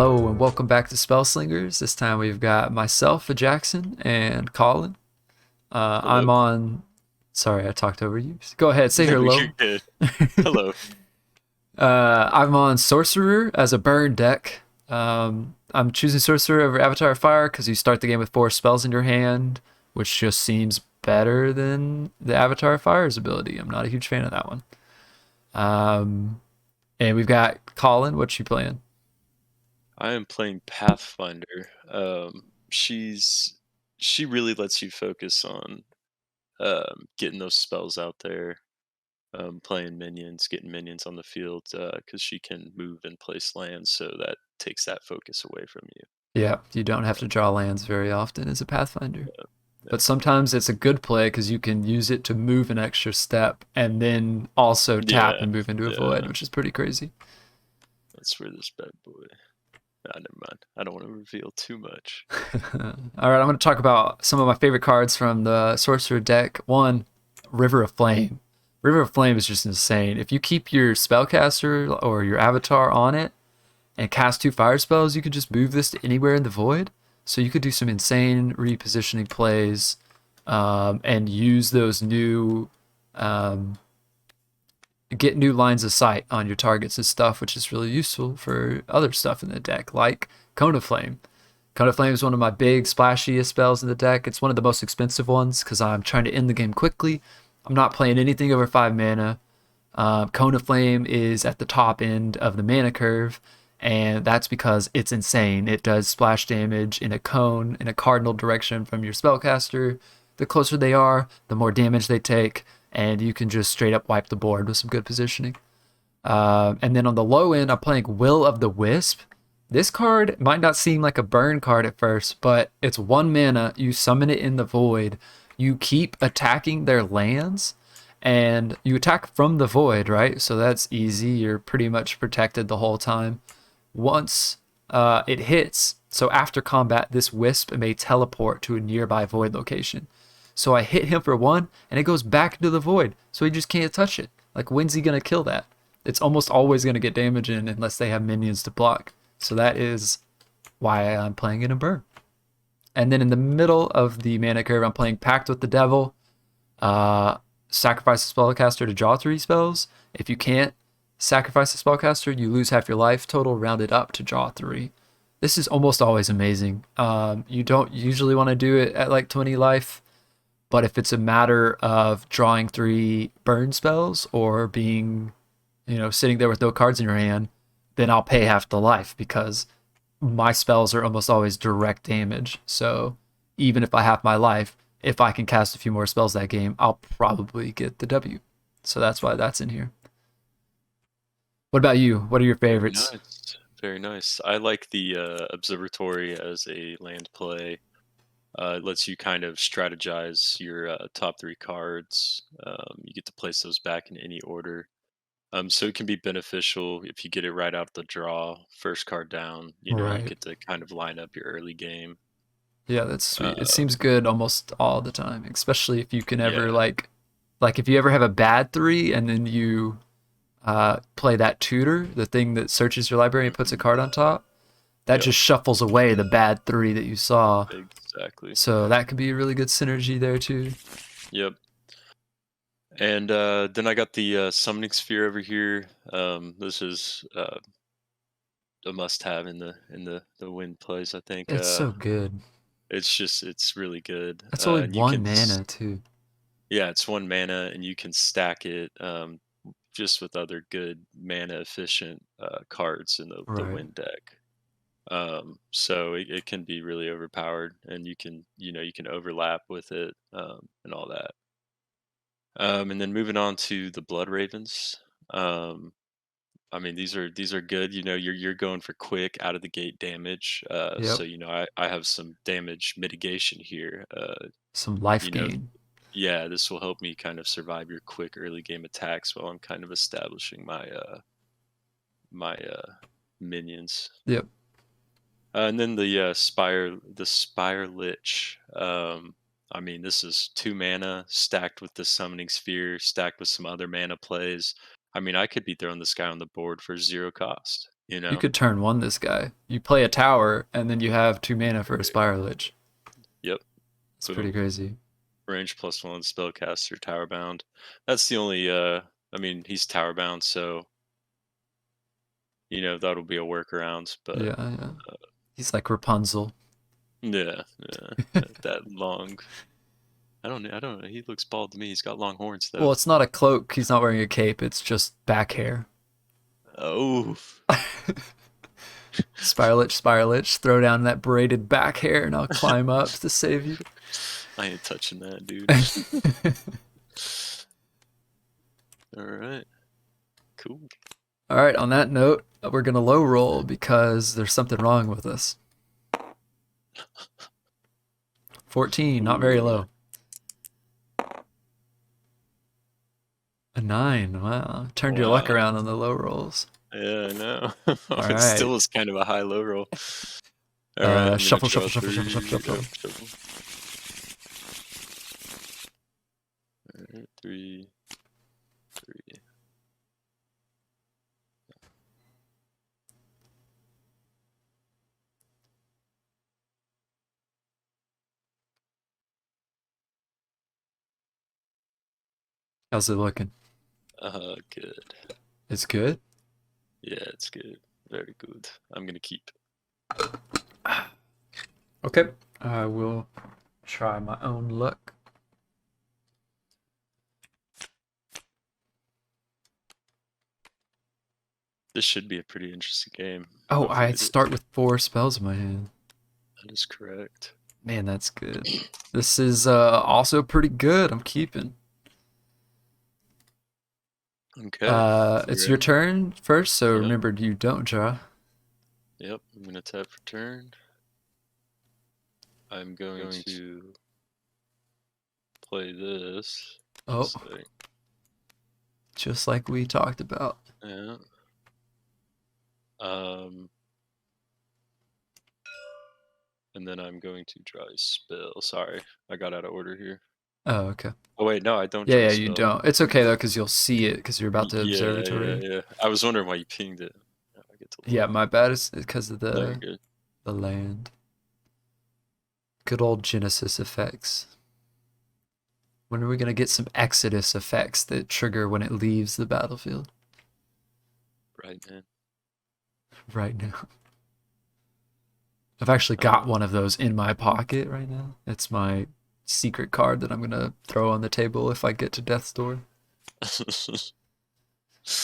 Hello and welcome back to Spell Slingers. This time we've got myself, Jackson, and Colin. I'm Hello. on. Sorry, I talked over you. Go ahead, say No, you're hello. good. Hello. I'm on Sorcerer as a burn deck. I'm choosing Sorcerer over Avatar of Fire because you start the game with 4 spells in your hand, which just seems better than the Avatar of Fire's ability. I'm not a huge fan of that one. Um, and we've got Colin. What you playing? I am playing Pathfinder. She really lets you focus on getting those spells out there, playing minions, getting minions on the field, because she can move and place lands, so that takes that focus away from you. Yeah, you don't have to draw lands very often as a Pathfinder. Yeah, But yeah, sometimes it's a good play because you can use it to move an extra step and then also tap yeah, and move into a void, yeah. which is pretty crazy. That's where this bad boy. Ah, never mind. I don't want to reveal too much. All right, I'm going to talk about some of my favorite cards from the Sorcerer deck. One, River of Flame. River of Flame is just insane. If you keep your spellcaster or your avatar on it and cast 2 fire spells, you could just move this to anywhere in the void. So you could do some insane repositioning plays and use those new um, get new lines of sight on your targets and stuff, which is really useful for other stuff in the deck, like Cone of Flame. Cone of Flame is one of my big, splashiest spells in the deck. It's one of the most expensive ones because I'm trying to end the game quickly. I'm not playing anything over 5 mana. Cone of Flame is at the top end of the mana curve, and that's because it's insane. It does splash damage in a cone in a cardinal direction from your spellcaster. The closer they are, the more damage they take, and you can just straight up wipe the board with some good positioning. And then on the low end, I'm playing Will of the Wisp. This card might not seem like a burn card at first, but it's 1 mana. You summon it in the void. You keep attacking their lands, and you attack from the void, right? So that's easy. You're pretty much protected the whole time. Once it hits, so after combat, this wisp may teleport to a nearby void location. So I hit him for 1, and it goes back into the void. So he just can't touch it. Like, when's he going to kill that? It's almost always going to get damage in unless they have minions to block. So that is why I'm playing it in burn. And then in the middle of the mana curve, I'm playing Pact with the Devil. Uh, Sacrifice a spellcaster to draw 3 spells. If you can't sacrifice a spellcaster, you lose half your life total, rounded up to draw 3. This is almost always amazing. You don't usually want to do it at like 20 life, but if it's a matter of drawing 3 burn spells or being, sitting there with no cards in your hand, then I'll pay half the life because my spells are almost always direct damage. So even if I have my life, if I can cast a few more spells that game, I'll probably get the W. So that's why that's in here. What about you? What are your Very favorites? nice. Very nice. I like the observatory as a land play. It lets you kind of strategize your top 3 cards. You get to place those back in any order. So it can be beneficial if you get it right out the draw, first card down. You Right. get to kind of line up your early game. Yeah, that's sweet. It Uh, seems good almost all the time, especially if you can ever yeah. like if you ever have a bad 3 and then you play that tutor, the thing that searches your library and puts a Hmm. card on top, that Yep. just shuffles away the bad 3 that you saw. Exactly. So that could be a really good synergy there too. Yep. And then I got the summoning sphere over here. This is a must-have in the wind plays. I think. It's so good. It's really good. That's only And you can, one mana too. yeah, it's 1 mana, and you can stack it just with other good mana efficient cards in the Right. win deck. So it can be really overpowered, and you can overlap with it and all that. And then moving on to the Blood Ravens. Um, I mean, these are good. You're going for quick out of the gate damage. So Yep. I have some damage mitigation here. Some life You know, gain. yeah, this will help me kind of survive your quick early game attacks while I'm kind of establishing my minions. Yep. And then the Spire Lich. I mean, this is 2 mana stacked with the Summoning Sphere, stacked with some other mana plays. I mean, I could be throwing this guy on the board for 0 cost. You You know. could turn one this guy. You play a tower, and then you have 2 mana for a Spiral Lich. Yep. It's pretty Boom. crazy. Range +1 spellcaster tower bound. That's the only. I mean, he's tower bound, so that'll be a workaround. But Yeah, yeah. He's like Rapunzel. yeah, yeah, that long. I don't know. I don't know. He looks bald to me. He's got long horns Well, though. it's not a cloak. He's not wearing a cape. It's just back hair. Oh. Spiral Lich, throw down that braided back hair, and I'll climb up to save you. I ain't touching that, dude. All right. Cool. All right. On that note, we're gonna low roll because there's something wrong with us. 14, not very Ooh. low. A 9. Wow. Turned your luck Wow. around on the low rolls. Yeah, I know. All It right. still is kind of a high low roll. All right, I'm gonna Shuffle, draw shuffle, shuffle, shuffle, shuffle, three. Oh, shuffle. shuffle. All right, three. How's it looking? Good. It's good. Yeah, it's good. Very good. I'm gonna keep. Okay. I will try my own luck. This should be a pretty interesting game. Oh, I Hopefully it is. start with 4 spells in my hand. That is correct. Man, that's good. This is also pretty good. I'm keeping. Okay. You It's your ready? turn first, so Yep. remember you don't draw. Yep. I'm gonna tap for turn. I'm going to play this. Oh, So, just like we talked about. yeah. Um, and then I'm going to draw a spell. Sorry, I got out of order here. Oh, okay. Oh wait, no, I don't Yeah, draw a yeah, you spell. don't. It's okay though, because you'll see it because you're about to Yeah, yeah, observatory. yeah. I was wondering why you pinged it. I get to Yeah, look. my bad. It's because of No, you're the good. land. Good old Genesis effects. When are we gonna get some Exodus effects that trigger when it leaves the battlefield? Right, man. Right now. I've actually got Um, one of those in my pocket right now. It's my secret card that I'm gonna throw on the table if I get to death's door.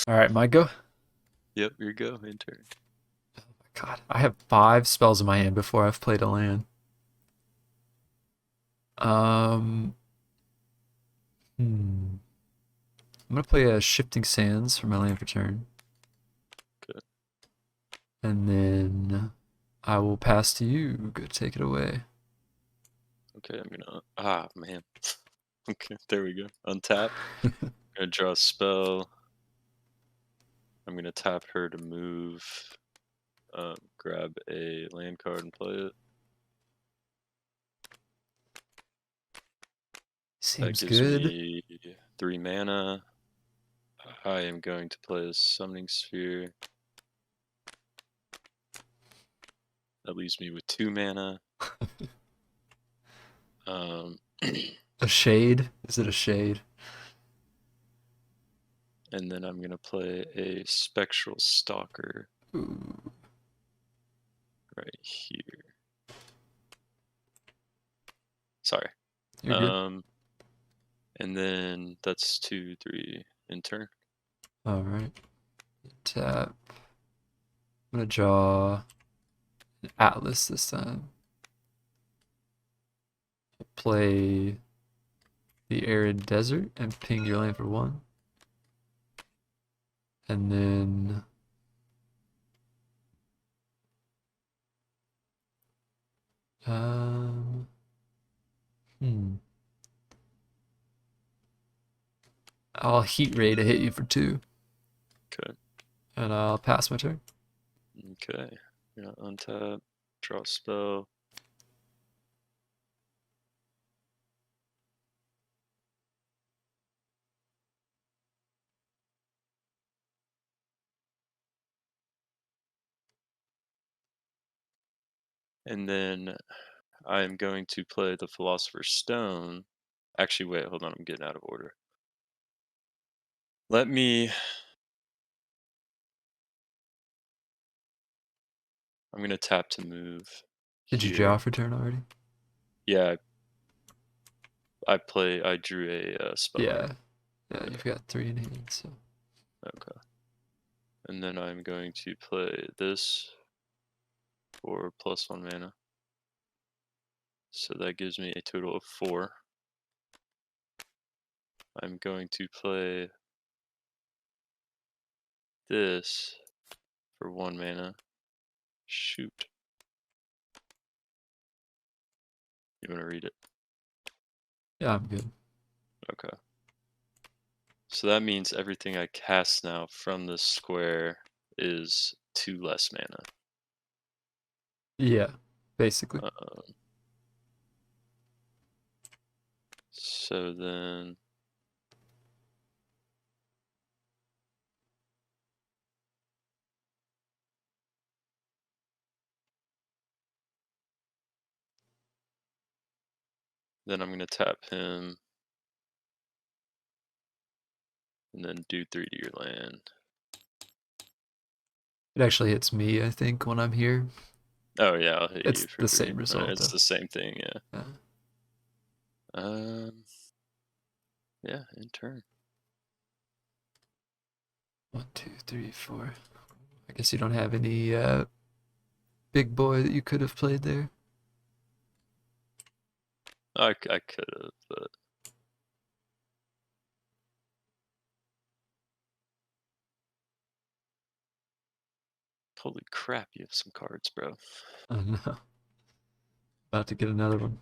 All right, my go. yep, you go. In turn. God, I have 5 spells in my hand before I've played a land. Um, I'm gonna play a Shifting Sands for my land for turn, Okay. and then I will pass to you. Go take it away. Okay, I'm gonna. Ah, man. Okay, there we go. Untap. Gonna draw a spell. I'm gonna tap her to move. Grab a land card and play it. That Seems gives good. me 3 mana. I am going to play a Summoning Sphere. That leaves me with 2 mana. Um, A shade? Is it a shade? and then I'm gonna play a Spectral Stalker Ooh, right here. Sorry. you're good. Um, and then that's 2, 3 in turn. All right. Tap. I'm gonna draw an Atlas this time. Play the Arid Desert and ping your land for 1. And then um hmm. I'll Heat Ray to hit you for 2. Okay. And I'll pass my turn. Okay. Gonna untap, draw a spell. And then I'm going to play the Philosopher's Stone. Actually, wait, hold on, I'm getting out of order. Let me. I'm gonna tap to move Did you draw here. for turn already? Yeah, I drew a spell already. Yeah. Yeah, you've got 3 in hand, so. Okay. And then I'm going to play this for +1 mana. So that gives me a total of 4. I'm going to play this for 1 mana. Shoot. You want to read it? Yeah, I'm good. Okay. So that means everything I cast now from this square is 2 less mana. Yeah, basically. So then I'm going to tap him and then do 3 to your land. It actually hits me, I think, when I'm here. Oh yeah, I'll hit It's you for the 3. same result, It's though. the same thing, yeah. Yeah. Yeah, in turn. 1, 2, 3, 4. I guess you don't have any big boy that you could have played there. I could have, but holy crap, you have some cards, bro. Oh no. About to get another one.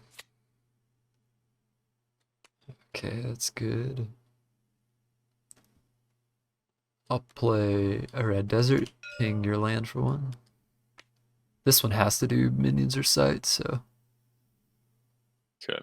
Okay, that's good. I'll play a red desert, ping your land for 1. This one has to do minions or sight, so. Okay.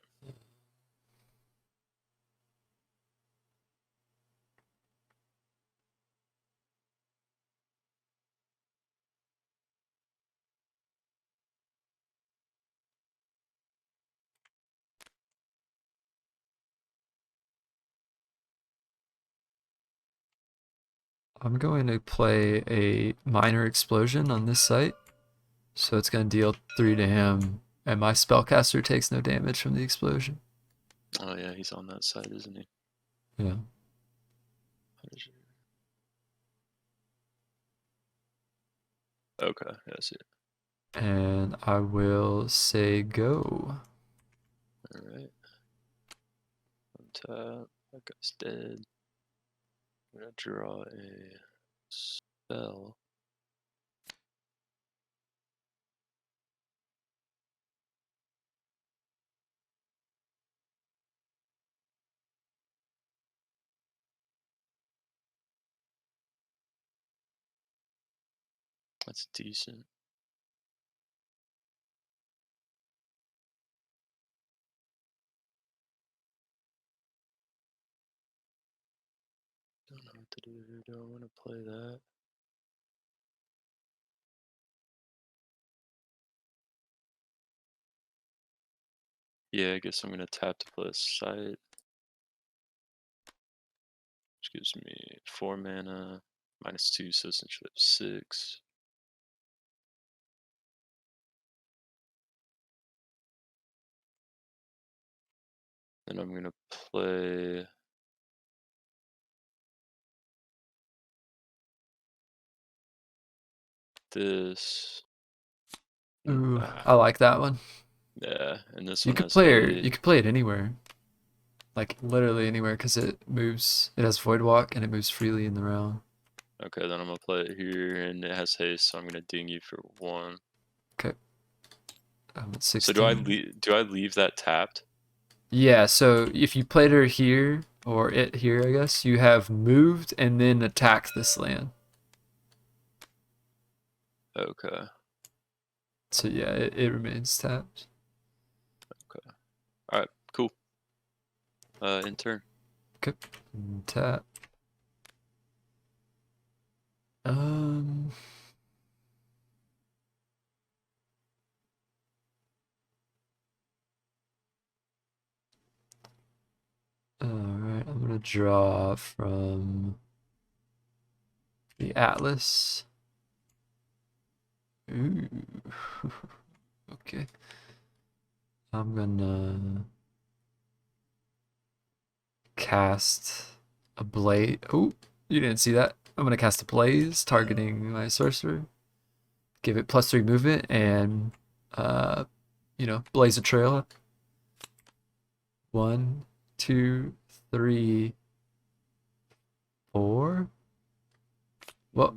I'm going to play a minor explosion on this site. So it's going to deal 3 to him, and my spellcaster takes no damage from the explosion. Oh yeah, he's on that side, isn't he? Yeah. Okay, yeah, I see it. And I will say go. Alright. Untap. That guy's dead. I'm gonna draw a spell. That's decent. Don't know what to do here. Do I want to play that? Yeah, I guess I'm gonna tap to play a sight, which gives me 4 mana, -2, so essentially I have 6. Then I'm gonna play this. Ooh, Ah, I like that one. yeah, and this You one could has play her. haste. You could play it anywhere, like literally anywhere, because it moves. It has void walk and it moves freely in the round. Okay, then I'm gonna play it here, and it has haste, so I'm gonna ding you for 1. Okay, I'm at So 16. do I leave that tapped? Yeah, so if you played her here or it here, I guess you have moved and then attacked this land. Okay. So yeah, it remains tapped. Okay. All right. Cool. In turn. Okay, tap. Um, draw from the Atlas. Ooh. Okay. I'm gonna cast a blaze. Oh, you didn't see that. I'm gonna cast a blaze, targeting my sorcerer. Give it +3 movement and, uh, blaze a trail. 1, 2, 3, 4. Well,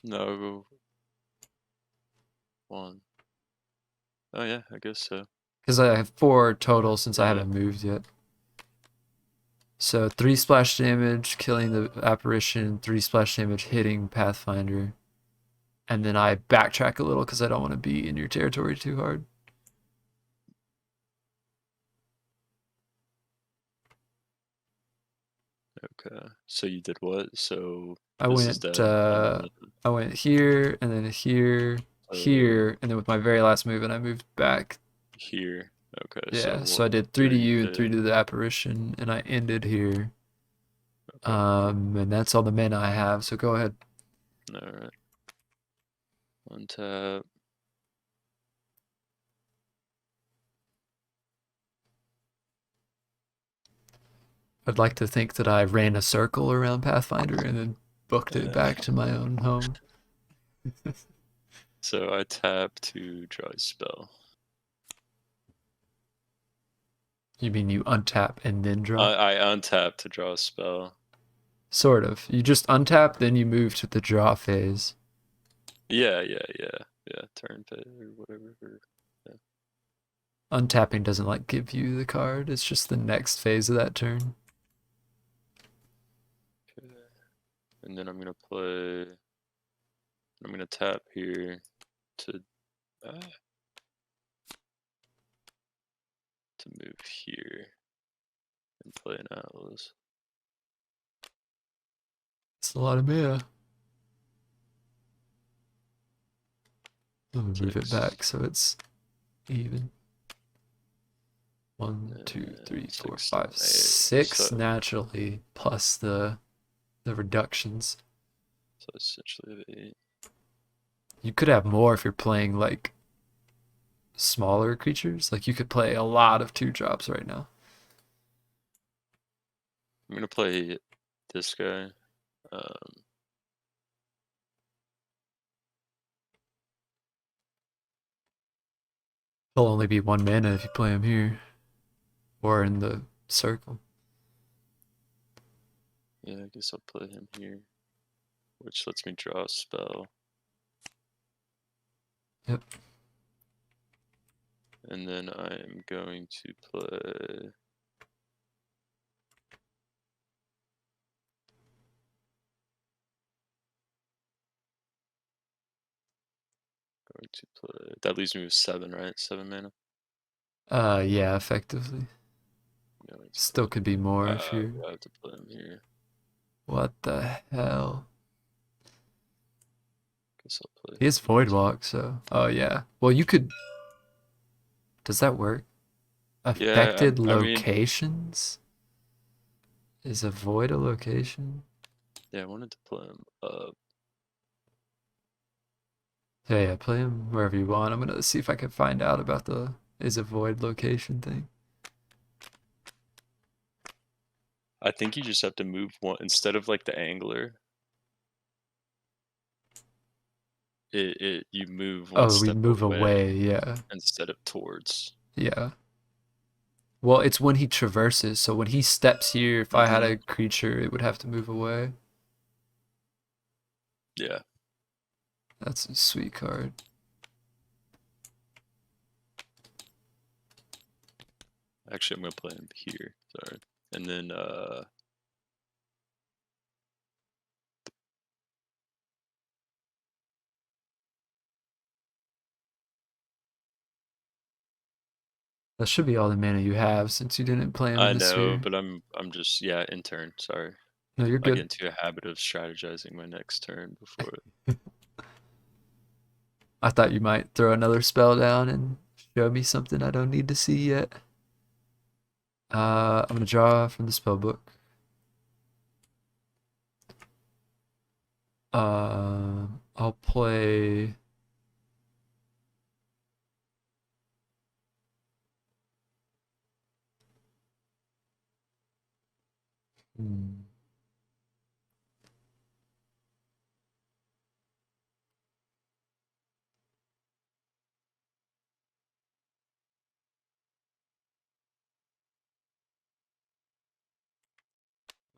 No, go 1. Oh yeah, I guess so. because I have 4 total since I Yeah. haven't moved yet. So 3 splash damage, killing the apparition, 3 splash damage, hitting Pathfinder. And then I backtrack a little because I don't want to be in your territory too hard. Okay. So you did what? So I this is went dead, and then I went here and then here, uh, here, and then with my very last move, and I moved back. here. Okay. So Yeah, so what? I did 3 to 3 you and 3 to. to the apparition, and I ended here. Okay. And that's all the mana I have. So go ahead. All right. One tap. I'd like to think that I ran a circle around Pathfinder and then booked it back to my own home. So I tap to draw a spell. You mean you untap and then draw? I untap to draw a spell. Sort of. You just untap, then you move to the draw phase. Yeah. Turn phase or whatever. Yeah. Untapping doesn't like give you the card. It's just the next phase of that turn. Okay. And then I'm gonna play. I'm gonna tap here to to move here and play an Atlas. It's a lot of mana. I'm gonna move it 6. back so it's even. 1, 2, 3, 4, 6, 7, 5, 8. 6 So naturally, plus the reductions. essentially 8. You could have more if you're playing like smaller creatures. Like you could play a lot of 2-drops right now. I'm gonna play this guy. Um, He'll only be 1 mana if you play him here or in the circle. yeah, I guess I'll play him here, which lets me draw a spell. Yep. And then I'm going to play. Going to play. That leaves me with 7, right? 7 mana. Yeah, effectively. I'm going to Still play. could be more if you're. I have to play him here. What the hell? Guess I'll play He has him here Void too. Walk, so. Oh, yeah. Well, you could. Does that work? Yeah, Affected I mean, locations? Is a void a location? yeah, I wanted to play him up. Yeah, play him wherever you want. I'm gonna see if I can find out about the is a void location thing. I think you just have to move one instead of like the angler. You move one Oh, we step move away away. Yeah, instead of towards. yeah. Well, it's when he traverses. So when he steps here, if I had Mm-hmm. a creature, it would have to move away. Yeah. That's a sweet card. Actually, I'm gonna play him here. Sorry. And then That should be all the mana you have since you didn't play him in I the know, sphere. but I'm just in turn. Sorry. No, you're I get good. into a habit of strategizing my next turn before. I thought you might throw another spell down and show me something I don't need to see yet. I'm gonna draw from the spell book. I'll play. Hmm,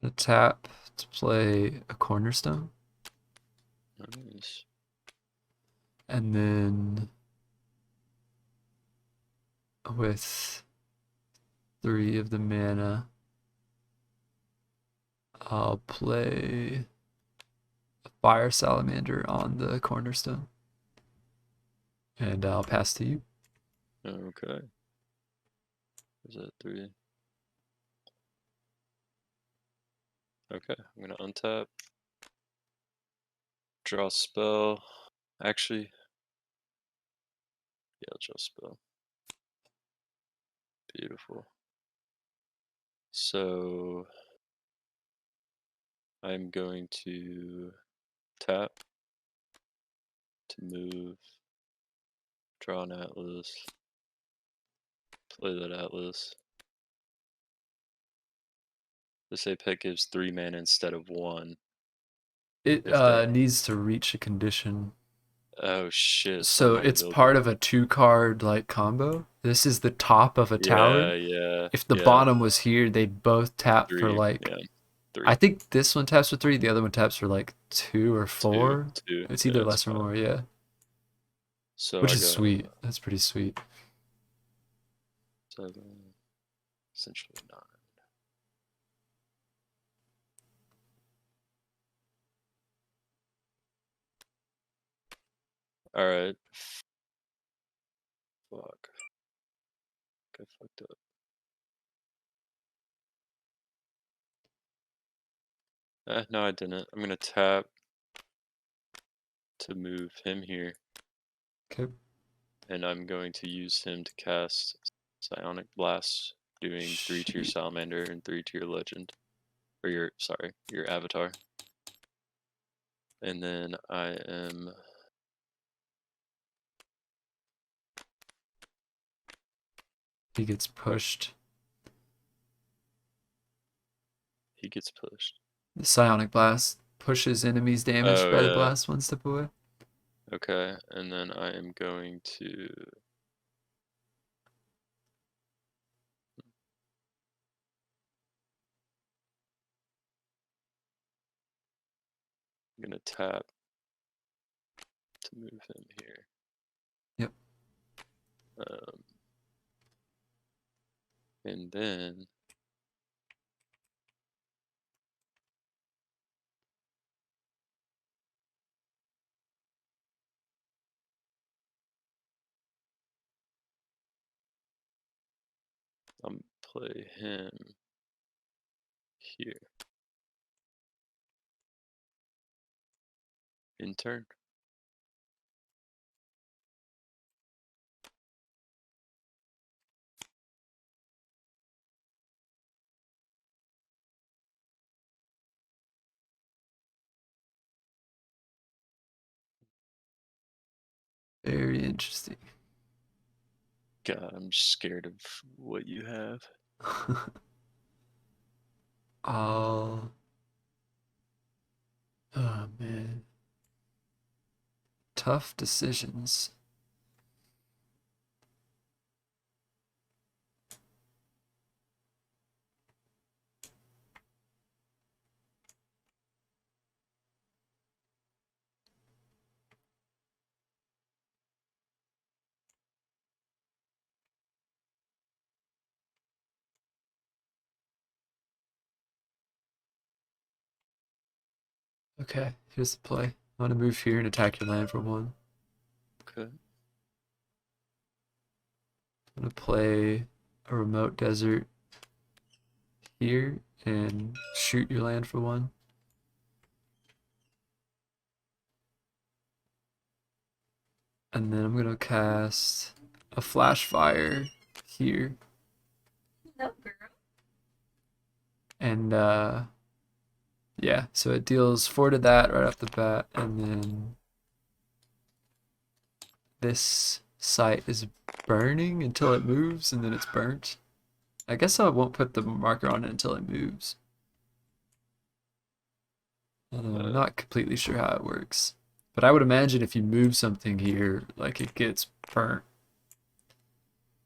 a tap to play a cornerstone, Nice. and then with 3 of the mana, I'll play a fire salamander on the cornerstone, and I'll pass to you. Okay. Is that 3? Okay, I'm gonna untap. Draw spell. Actually, yeah, I'll draw spell. Beautiful. So I'm going to tap to move, draw an atlas, play that atlas. This apex gives 3 mana instead of 1. It If that. needs to reach a condition. Oh shit, so I So might it's be able to. part of a 2 card like combo. This is the top of a Yeah, tower. yeah, If the yeah. bottom was here, they both tap for 3, like, yeah, I 3, think this one taps for 3, the other one taps for like 2 or 2, 4. 2. It's Yeah, either it's less or fine. more, yeah. So Which I is got sweet. That's pretty sweet. 7, essentially 9. All right. Fuck. I fucked up. No, I didn't. I'm gonna tap to move him here, Okay. and I'm going to use him to cast Psionic Blast, doing 3 to your Shit. Salamander and 3 to your Legend, or your Avatar. And then I am. He gets pushed. He gets pushed. The Psionic Blast pushes enemies damaged Oh by the yeah. blast 1 step away. Okay, and then I am going to. I'm gonna tap to move him here. Yep. Um, and then I'm play him here. In turn. Very interesting. God, I'm scared of what you have. I'll. Oh man. Tough decisions. Okay, here's the play. I'm gonna move here and attack your land for 1. Okay. I'm gonna play a remote desert here and shoot your land for 1. And then I'm gonna cast a flash fire here. No, girl. And yeah, so it deals 4 to that right off the bat, and then this site is burning until it moves, and then it's burnt. I guess I won't put the marker on it until it moves. I'm Uh, not completely sure how it works. But I would imagine if you move something here, like it gets burnt.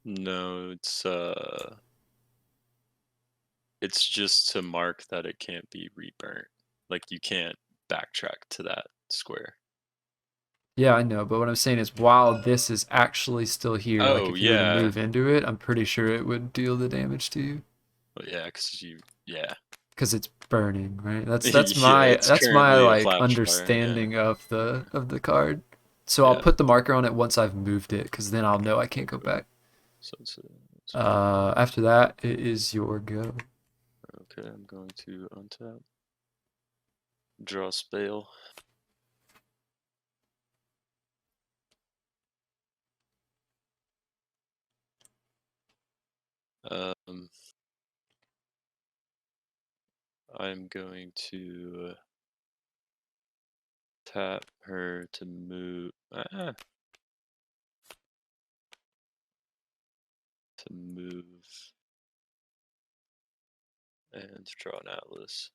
no, it's just to mark that it can't be reburnt. Like you can't backtrack to that square. Yeah, I know, but what I'm saying is while this is actually still here, like Oh if you were to yeah, move into it, I'm pretty sure it would deal the damage to you well, yeah, because yeah, because it's burning, right? That's yeah, my it's that's my currently a like flash fire. Yeah, understanding of the card. So I'll yeah. put the marker on it once I've moved it because then I'll know I can't go back. So it's fine. After that, it is your go. Okay, I'm going to untap, draw spell. Um, I'm going to tap her to move. To move and draw an atlas,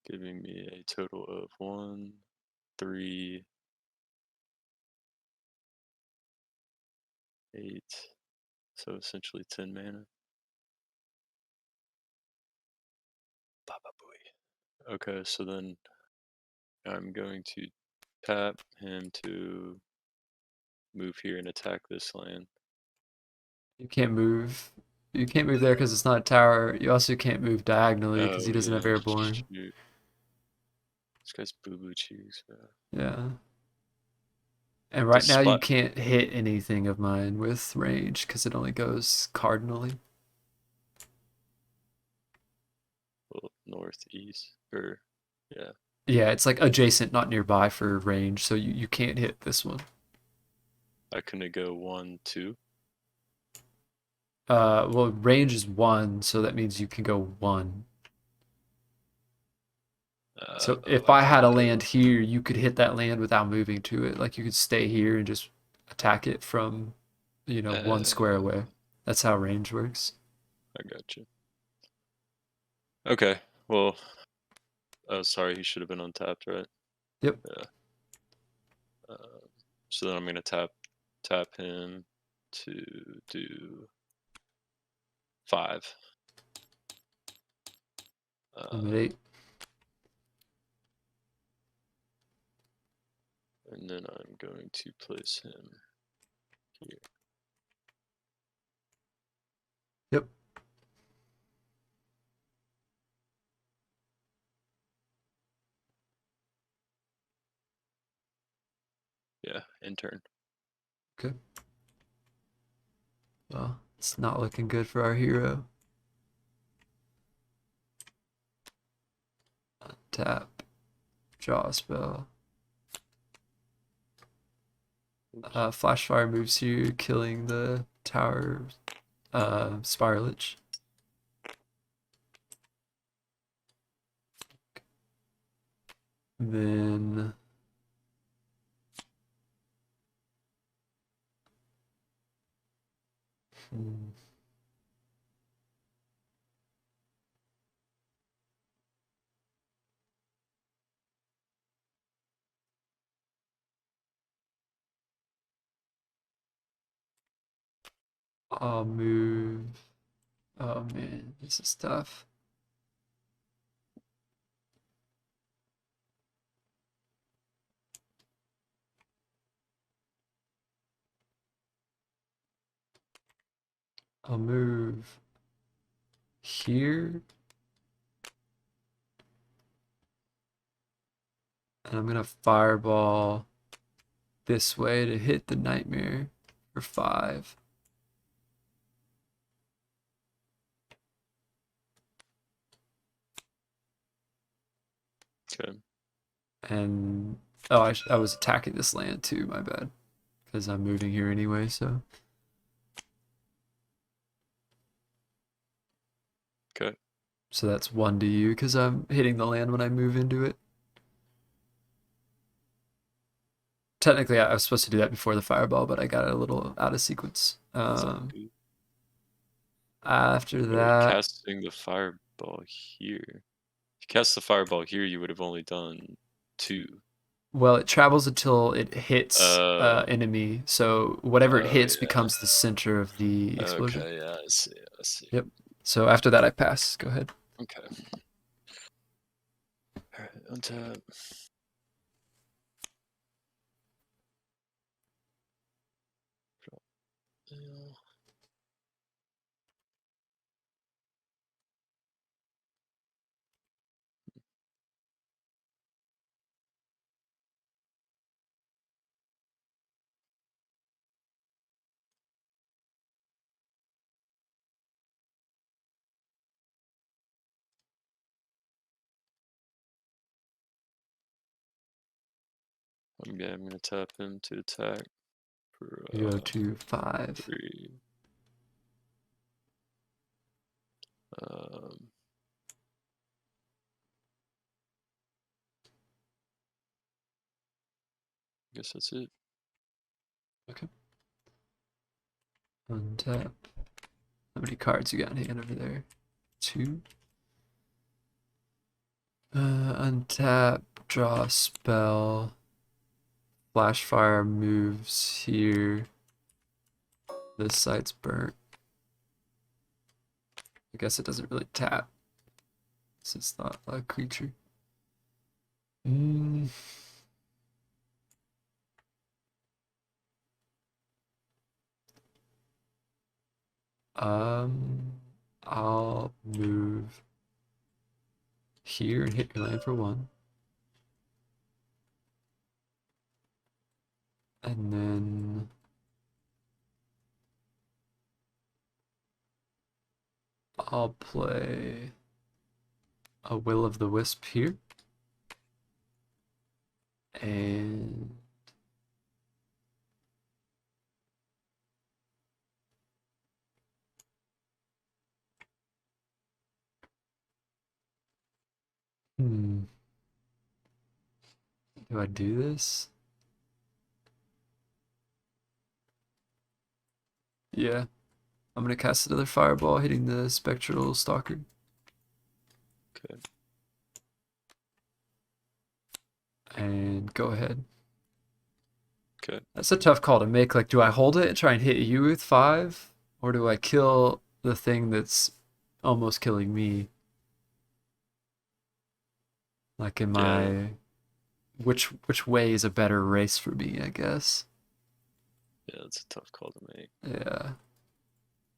giving me a total of 1, 3, 8. So essentially 10 mana. Baba boy. Okay, so then I'm going to tap him to move here and attack this land. You can't move. You can't move there because it's not a tower. You also can't move diagonally because he Oh doesn't have yeah, airborne. shoot. This guy's boo boo cheeks. Yeah. And The right now you spot can't hit anything of mine with range because it only goes cardinally. well, northeast or yeah. Yeah, it's like adjacent, not nearby for range, so you can't hit this one. I couldn't go 1, 2. Well, range is 1, so that means you can go 1. So if I I had a couldn't land go. here, you could hit that land without moving to it. Like you could stay here and just attack it from, 1 square Uh, away. That's how range works. I got you. Okay. Well, oh, sorry. He should have been untapped, right? Yep. Yeah. Uh, so then I'm gonna tap him to do 5. I'm at Uh, 8. and then I'm going to place him here. Yep. Yeah, in turn. Okay. Well, it's not looking good for our hero. Tap. Draw a spell. Oops. Flash fire moves here, killing the tower Spiralich. Then hmm, I'll move. Oh man, this is tough. I'll move here, and I'm gonna fireball this way to hit the nightmare for 5. Okay. And oh, I was attacking this land too. My bad. because I'm moving here anyway, so. Okay. So that's 1 to you because I'm hitting the land when I move into it. Technically, I was supposed to do that before the fireball, but I got it a little out of sequence. Zombie. After Oh, wait, that, casting the fireball here. If you cast the fireball here, you would have only done 2. well, it travels until it hits Oh, enemy. So whatever it hits yeah. becomes the center of the explosion. Okay, yeah, I see. I see. Yep. So after that, I pass. Go ahead. Okay. All right, untap. Drop. Yeah. Okay, I'm gonna tap him to attack for You go to 5. 3. Um, I guess that's it. Okay. Untap. How many cards you got in hand over there? 2. Untap. Draw a spell. Flash fire moves here. This site's burnt. I guess it doesn't really tap. Since it's not a creature. Mm. Um, I'll move here and hit your land for 1. And then I'll play a Will of the Wisp here. And do I do this? Yeah. I'm gonna cast another fireball hitting the spectral stalker. Okay. And go ahead. Okay. That's a tough call to make. Like, do I hold it and try and hit you with 5? Or do I kill the thing that's almost killing me? Like, am Yeah. I which way is a better race for me, I guess. Yeah, that's a tough call to make. Yeah.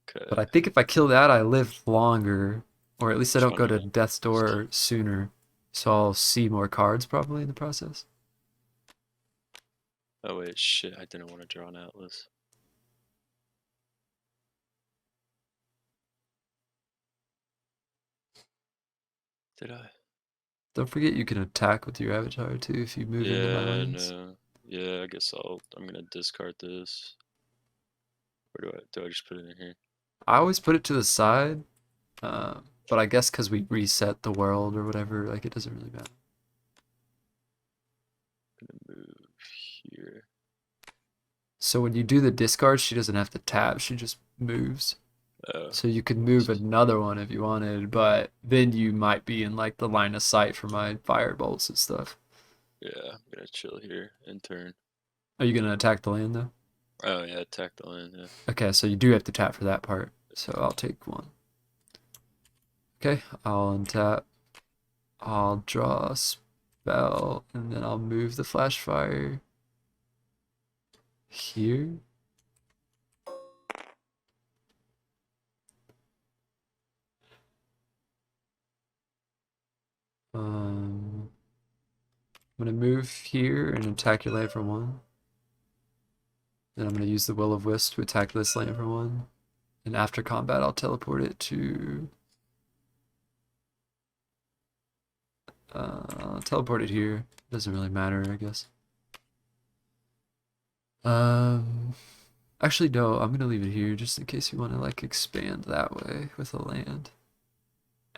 Okay. But I think if I kill that, I live longer. Or at least I Which don't one go are to you? death's door sooner. So I'll see more cards probably in the process. Oh wait, shit! I didn't want to draw an atlas. Did I? Don't forget you can attack with your avatar too if you move into my Yeah, lands. no. Yeah, I guess I'm gonna discard this. Or do I just put it in here? I always put it to the side, but I guess because we reset the world or whatever, like it doesn't really matter. I'm gonna move here. So when you do the discard, she doesn't have to tap, she just moves. Oh, So you could move another one if you wanted, but then you might be in like the line of sight for my firebolts and stuff. yeah, I'm gonna chill here and turn. Are you gonna attack the land though? Oh yeah, attack the land. Yeah. Okay, so you do have to tap for that part. So I'll take 1. Okay, I'll untap. I'll draw a spell, and then I'll move the flash fire here. I'm gonna move here and attack your land for 1. Then I'm gonna use the Will of Wisp to attack this land for 1. And after combat, I'll teleport it to teleport it here. Doesn't really matter, I guess. Um, Actually, no, I'm gonna leave it here just in case you want to like expand that way with a land.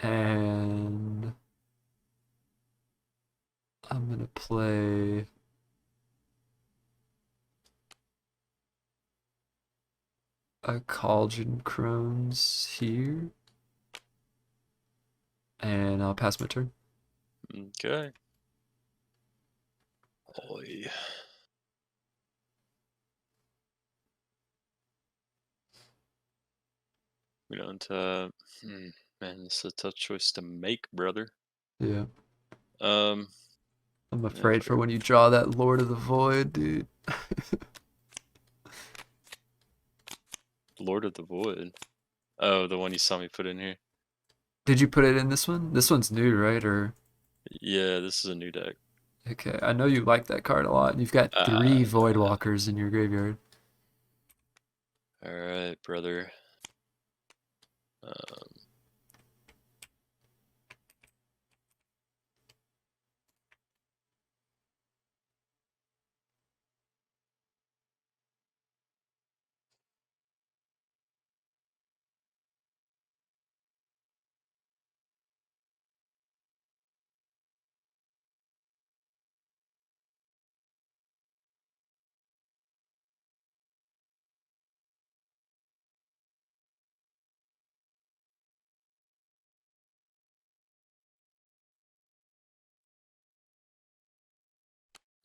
And I'm gonna play a Cauldron Crones here, and I'll pass my turn. Okay. Oi. We don't. Man, this is a tough choice to make, brother. Yeah, Um, I'm yeah, afraid for when you draw that Lord of the Void, dude. Lord of the Void. Oh, the one you saw me put in here. Did you put it in this one? This one's new, right? Or Yeah, this is a new deck. okay, I know you like that card a lot. You've got three Void Nah. Walkers in your graveyard. All right, brother. Um,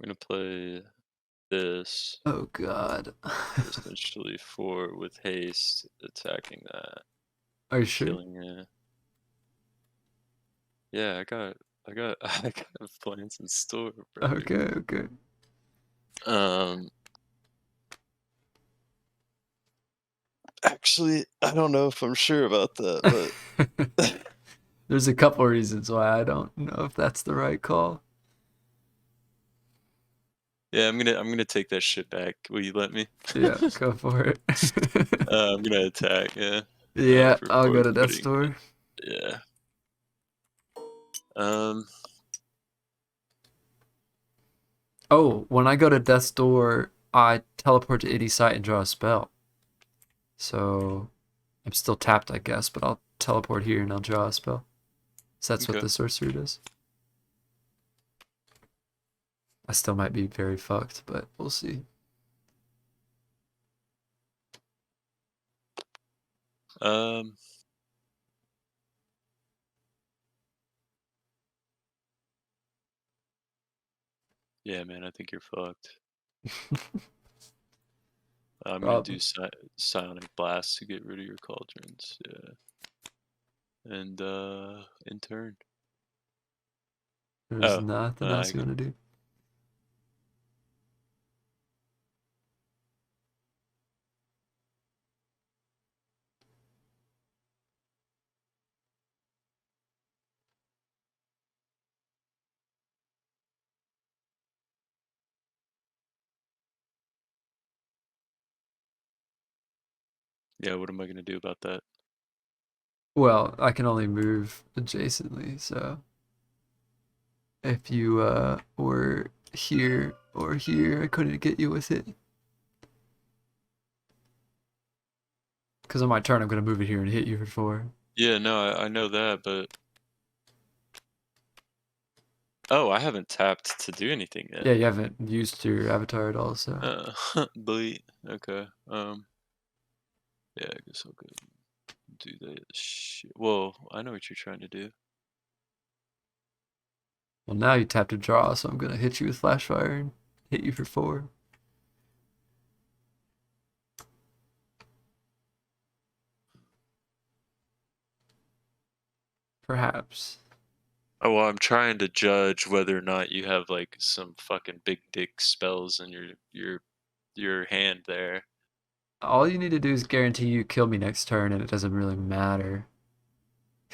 I'm gonna play this Oh God. essentially for with haste, attacking that, Are you sure? killing it. Yeah, I got, I got plans in store, brother. Okay, okay. Um, Actually, I don't know if I'm sure about that, but There's a couple reasons why I don't know if that's the right call. yeah, I'm gonna take that shit back. Will you let me? Yeah, go for it. I'm gonna attack. Yeah. Yeah, For I'll go forward to Death putting. Store. Yeah. Um. Oh, when I go to Death's Door, I teleport to any site and draw a spell. So I'm still tapped, I guess, but I'll teleport here and I'll draw a spell. So that's what Okay. the sorcerer does. I still might be very fucked, but we'll see. Um. Yeah, man. I think you're fucked. I'm gonna do Problem. Psionic Blast to get rid of your cauldrons. Yeah. And in turn. There's Oh. nothing I else you want to do. Yeah. What am I gonna do about that? Well, I can only move adjacently, so if you were here or here, I couldn't get you with it. Because on my turn, I'm going to move it here and hit you for 4. Yeah. No, I know that, but oh, I haven't tapped to do anything yet. Yeah, you haven't used your avatar at all, so. Bleat. Okay. Yeah. I guess I'll go do that shit. Well, I know what you're trying to do. Well, now you tap to draw, so I'm going to hit you with Flash Fire and hit you for 4. Perhaps. Oh, well, I'm trying to judge whether or not you have like some fucking big dick spells in your hand there. All you need to do is guarantee you kill me next turn, and it doesn't really matter.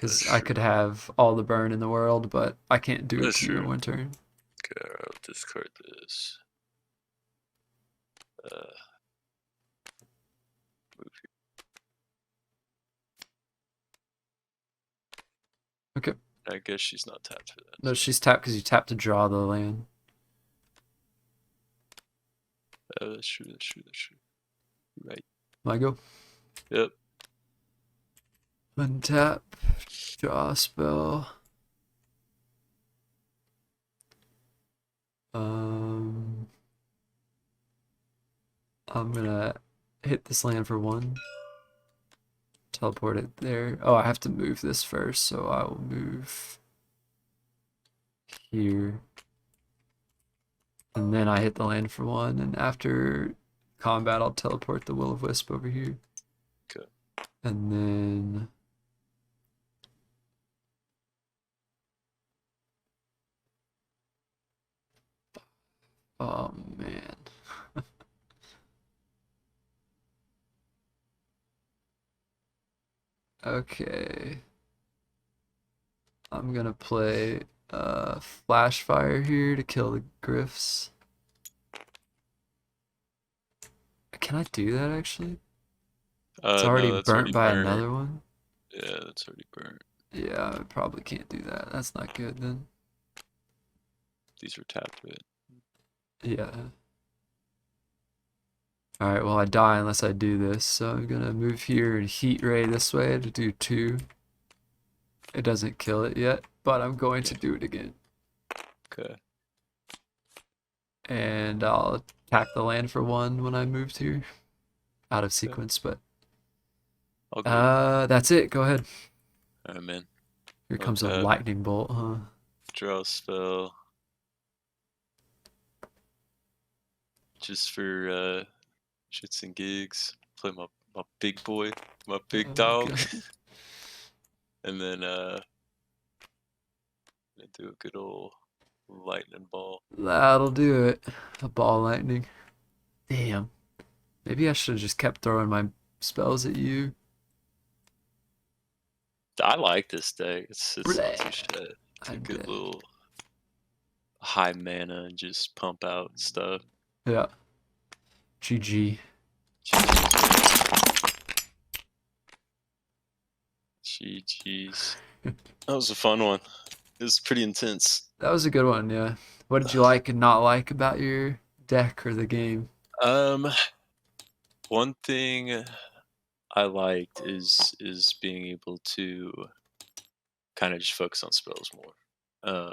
That's Because I could true. have all the burn in the world, but I can't do it That's to you true. in one turn. Okay, I'll discard this. Uh, Move Okay. here. I guess she's not tapped for that. No, So. she's tapped because you tapped to draw the land. That's true. That's true. That's true. Right. My go. Yep. Untap. Draw a spell. Um, I'm gonna hit this land for 1. Teleport it there. Oh, I have to move this first, so I will move here. And then I hit the land for 1, and after combat, I'll teleport the Will of Wisp over here. Okay. And then oh man. Okay. I'm gonna play Flash Fire here to kill the Griffs. Can I do that actually? It's already No, that's burnt already by burnt. another one. Yeah, that's already burnt. Yeah, I probably can't do that. That's not good then. These are tapped, right? Yeah. Alright, well I die unless I do this, so I'm gonna move here and Heat Ray this way to do 2. It doesn't kill it yet, but I'm going to Yeah. do it again. Okay. And I'll attack the land for 1 when I moved here. Out of Okay. sequence, but All good. that's it. Go ahead. Alright, man. Here comes a Untap. lightning bolt, huh? Draw a spell. Just for shits and gigs. Play my big boy, my big Oh dog. god. And then do a good old lightning ball. That'll do it. A ball lightning. Damn. Maybe I should have just kept throwing my spells at you. I like this deck. It's not too Bleh. shit. It's a I'm good dead. little high mana and just pump out stuff. Yeah. GG. GG's. That was a fun one. It was pretty intense. That was a good one, yeah. What did you like and not like about your deck or the game? Um, one thing I liked is being able to kind of just focus on spells more.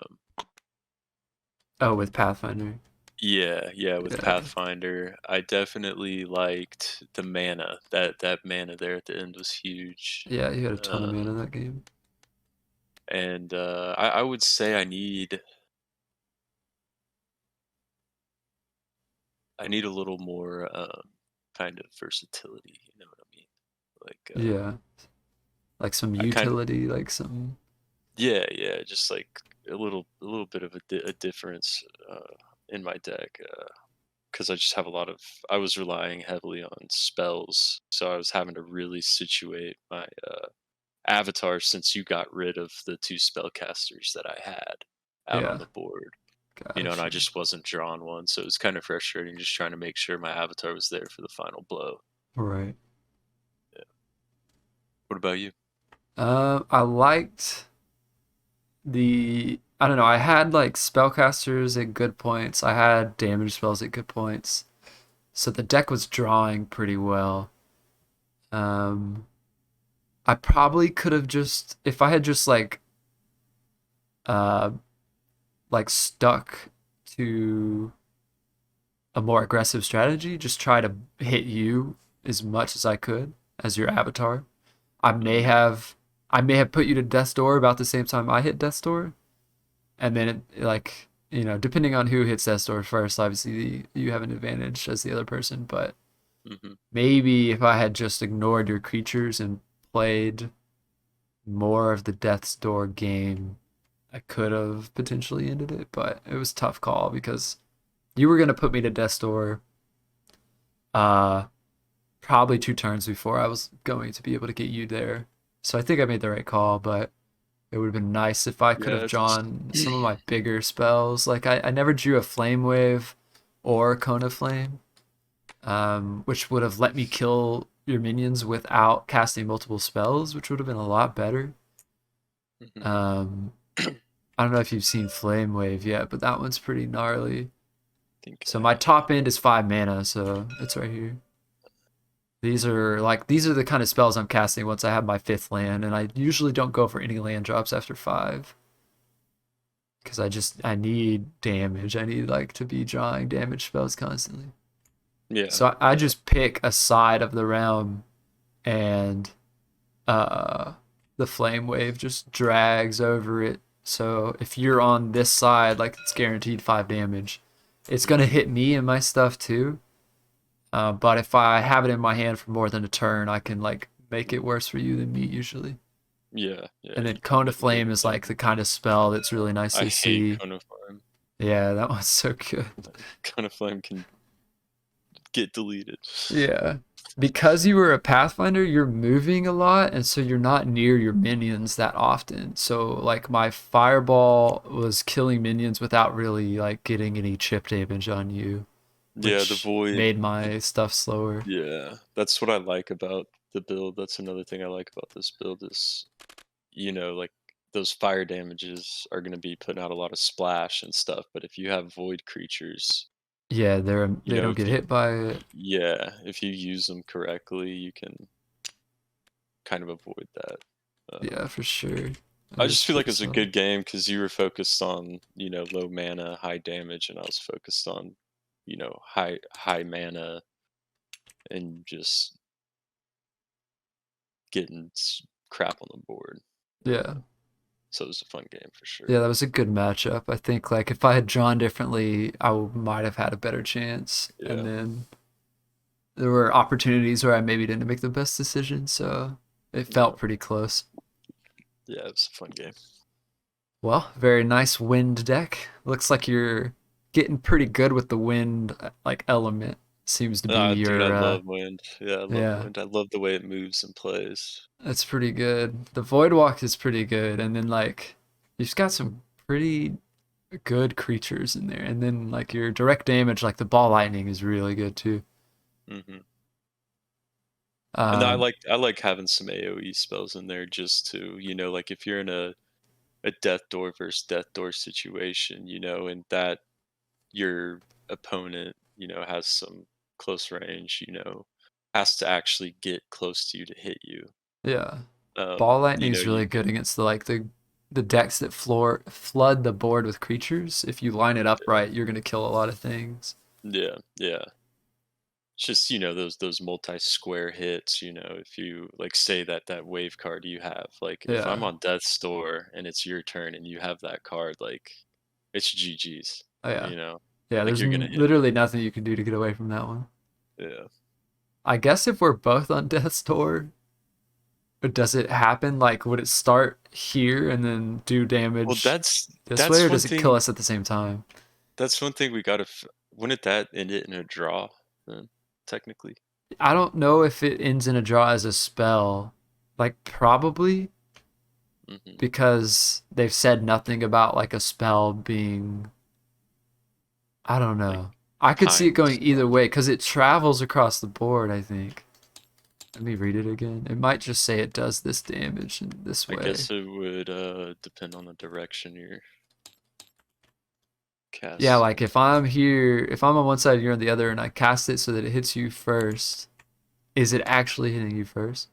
Oh, with Pathfinder. Yeah, with Yeah. Pathfinder, I definitely liked the mana. That mana there at the end was huge. Yeah, you had a ton of Uh, mana in that game. and I would say I need a little more kind of versatility. You know what I mean? Like Yeah. Like some I kind of utility, like some yeah, just like a little bit of a difference in my deck because I just have a lot of I was relying heavily on spells, so I was having to really situate my avatar since you got rid of the 2 spellcasters that I had out on yeah. the board. And I Gotcha. just wasn't drawing one, so it was kind of frustrating just trying to make sure my avatar was there for the final blow. Right. Yeah. What about you? I liked I don't know, I had like spellcasters at good points. I had damage spells at good points. So the deck was drawing pretty well. Um I probably could have just if I had just uh stuck to a more aggressive strategy, just try to hit you as much as I could as your avatar. I may Hmm. have I may have put you to death's door about the same time I hit death's door, and then depending on who hits death's door first, obviously you have an advantage as the other person. But Hmm. maybe if I had just ignored your creatures and played more of the death's door game, I could have potentially ended it. But it was a tough call because you were gonna put me to death's door, uh, probably 2 turns before I was going to be able to get you there. So I think I made the right call, but it would have been nice if I could Yeah, have it's drawn some of my bigger spells. Like I never drew a Flame Wave or Cone of Flame, which would have let me kill your minions without casting multiple spells, which would have been a lot better. Mhm. Um, I don't know if you've seen Flame Wave yet, but that one's pretty gnarly. think So my top end is 5 mana, so it's right here. These are the kind of spells I'm casting once I have my fifth land, and I usually don't go for any land drops after five. Because I need damage. I need like to be drawing damage spells constantly. yeah, So I yeah, just pick a side of the realm and uh the flame wave just drags over it. So if you're on this side, like it's guaranteed 5 damage. It's gonna hmm hit me and my stuff too. But if I have it in my hand for more than a turn, I can like make it worse for you than me usually. yeah, yeah. And then You can Cone of make Flame is like the kind of spell that's really nice I to hate see. Cone of Flame. Yeah, that one's so good. Cone of Flame can get deleted. Yeah. Because you were a Pathfinder, you're moving a lot, and so you're not near your minions that often. So like my fireball was killing minions without really like getting any chip damage on you, Yeah, the which void. made my stuff slower. Yeah, that's what I like about the build. That's another thing I like about this build is, like those fire damages are going to be putting out a lot of splash and stuff. But if you have void creatures, Yeah, they don't if get you, hit by it. yeah, if you use them correctly, you can kind of avoid that. Yeah, for sure. It I is just feel like pretty it's a solid. good game because you were focused on, low mana, high damage, and I was focused on, high mana and just getting crap on the board. Yeah. So it was a fun game for sure. Yeah, that was a good matchup. I think like if I had drawn differently, might have had a better chance. And Yeah, then there were opportunities where I maybe didn't make the best decision, so it yeah, felt pretty close. yeah. It was a fun game. Well, very nice wind deck. Looks like you're getting pretty good with the wind like element. Seems to be Ah, dude, I your love wind. Yeah, I love yeah, wind. I love the way it moves and plays. that's pretty good. The void walk is pretty good, and then like you've got some pretty good creatures in there, and then like your direct damage, like the ball lightning, is really good too. hmm And I Um, like I like having some AOE spells in there just to, like if you're in a death door versus death door situation, and that your opponent, has some close range, has to actually get close to you to hit you. yeah, ball lightning is You really good against the decks that flood the board with creatures. If you line it up right, you're gonna kill a lot of things. yeah, yeah. It's just, those multi-square hits, if you like say that wave card you have, like if I'm Yeah, on death's door and it's your turn and you have that card, like it's GG's, oh yeah, you know. yeah. Like There's you're gonna hit. literally nothing you can do to get away from that one. Yeah. I guess if we're both on death's door, does it happen? Like, would it start here and then do Well, damage that's this way, that's or one does it kill thing us at the same time? that's one thing we gotta wouldn't that end it in a draw then, technically? I don't know if it ends in a draw as a spell. Like, probably hmm because they've said nothing about like a spell being. I don't Like know. I could see it timed going either spell. way because it travels across the board, I think. Let me read it again. It might just say it does this damage in this I way. guess it would depend on the direction you're Yeah, casting like it if from. I'm here, if I'm on one side, you're on the other, and I cast it so that it hits you first, is it actually hitting you first?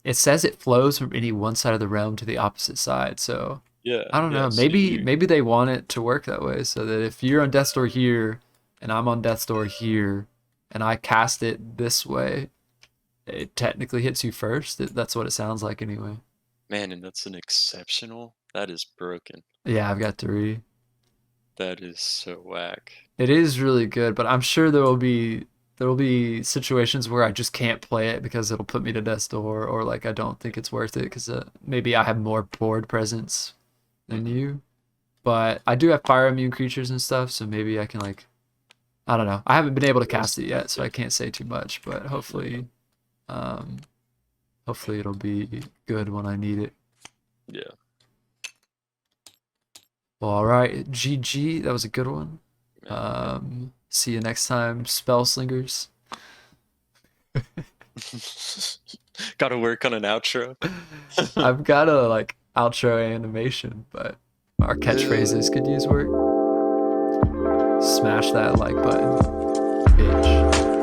It says it flows from any one side of the realm to the opposite side, so Yeah, I don't yeah. know. So Maybe they want it to work that way, so that if you're on Death's Door here, and I'm on Death's Door here, and I cast it this way, it technically hits you first. That's what it sounds like anyway. man, and that's an exceptional. That is broken. Yeah, I've got three. That is so whack. It is really good, but I'm sure there will be situations where I just can't play it because it'll put me to death's door, or like I don't think it's worth it because maybe I have more board presence than hmm you. But I do have fire immune creatures and stuff, so maybe I can like I don't know. I haven't been able to cast it yet, so I can't say too much. But Yeah, um, hopefully it'll be good when I need it. yeah. Well, all right, GG. That was a good one. Yeah. See you next time, Spell Slingers. Got to work on an outro. I've got a like outro animation, but our Yeah. catchphrases could use work. Smash that like button, bitch.